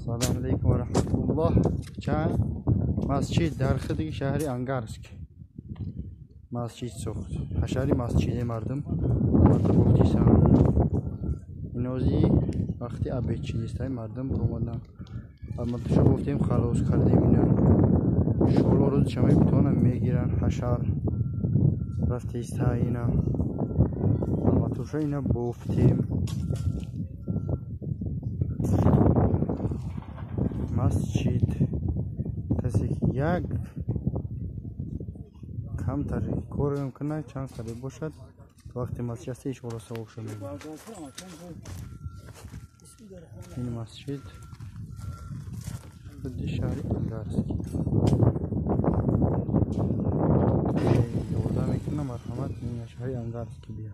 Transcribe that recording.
سلام علیکم و رحمت الله. چند مسجد در خدی شهری انگارسک مسجد سوخت حشاری مسجد مردم گفتیسم اینوزی وقتی ابد چیزی مردم اومدن اما تو گفتیم خلاص کردیم اینا شلو روز شما بتونن میگیرن حشار رفته است اینا اما تو اینا گفتیم مسجد کسی که یک کمتر کار میکنه چند ساله باشد وقتی مسجد هستش خلاصه اوکش میگه این مسجد خود شهری انگارسک یودا میکنه مرحمت این شهری انگارسک بیا